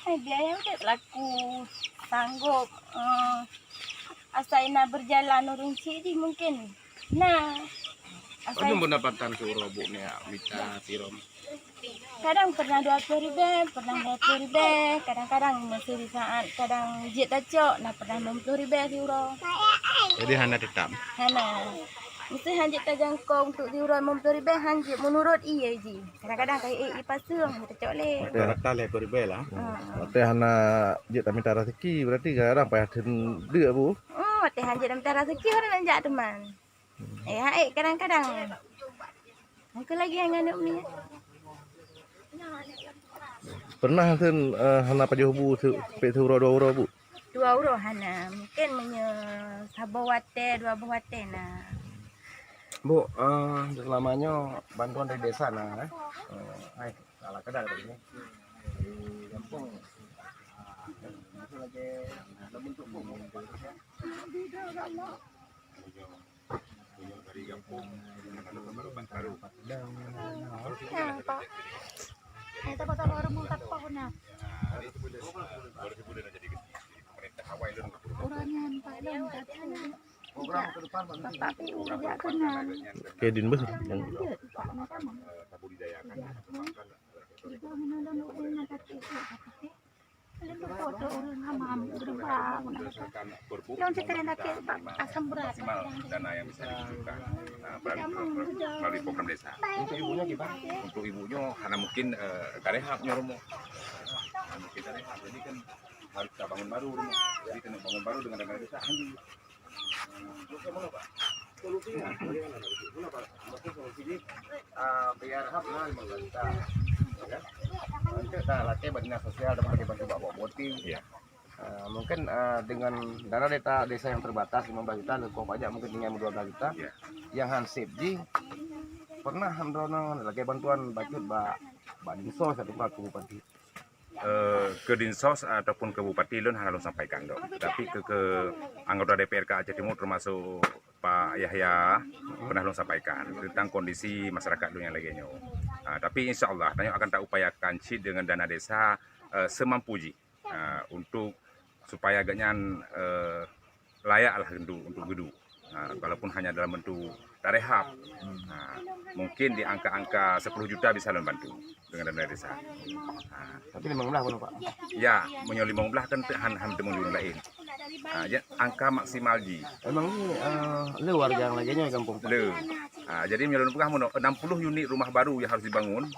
Biaya udah laku sanggup asaina berjalan urung sini mungkin. Nah, Ano pendapatan ke robo niya mita tirom? kadang pernah 20.000, pernah 20.000, kadang-kadang masih di saat kadang jit acok, nah pernah 60.000 euro. Jadi hana tetap. Hana, mesti hanjit tajangkau untuk di euro 60.000 hanjit menurut iya ji. Kadang-kadang kayak pasung kita cok le. Rata le berbela. Teh hana je kami tara rezeki berarti garang payah den dia bu. Teh hanjit dalam tara rezeki orang nanjak teman. Kadang-kadang. Aku lagi yang nganu ni. Pernah ten hana pajoh bu pe tu ro bu. 2 euro hana, mungkin sabawate 2 bawate nah. Bu, selamanya bantuan dari desa nah. Hai, salah kedal ini. Di kampung. Itu lagi ada bentuk dari kampung baru. Apa? Kita bakal orang mengkat pohon na. Orangnya Pak Long katanya. Program ke depan Bapak PU tidak kenal. Kayak din bus. Yang sekarang nak asam berat. Dana yang bisa dibutuhkan melalui program desa. untuk ibunya gimana? Untuk ibunya karena mungkin karehapnya rumah. Mungkin karehap, jadi kan harus kita bangun baru rumah. Jadi kena bangun baru dengan dana desa. Solusinya bagaimana? Maksud solusinya biar hap nah 15 juta. Ya. Nanti dah latih dinas sosial dan bantu bawa voting. Iya. Mungkin dengan dana desa yang terbatas 15 juta, kok pajak mungkin tinggal 12 juta. Iya. Yang hansip ji pernah handrono lagi bantuan bacut ba dinsos atau ke bupati. Ke Dinsos ataupun ke Bupati Lun harus sampaikan dong. Tapi ke anggota DPRK Aceh Timur termasuk Pak Yahya pernah lo sampaikan tentang kondisi masyarakat Lun yang lainnya. Tapi insya Allah Nayok akan tak upayakan dengan dana desa semampu ji untuk supaya agaknya layak lah untuk gedung. Walaupun hanya dalam bentuk tarehap, mungkin di angka-angka 10 juta bisa membantu dengan dana desa. Tapi 15 pun Pak. Ya, menyoli 15 kan hampir menurun lain. Ya, angka maksimal ji. Emang ini lu warga yang lainnya kampung Pak. Jadi menyoli 60 unit rumah baru yang harus dibangun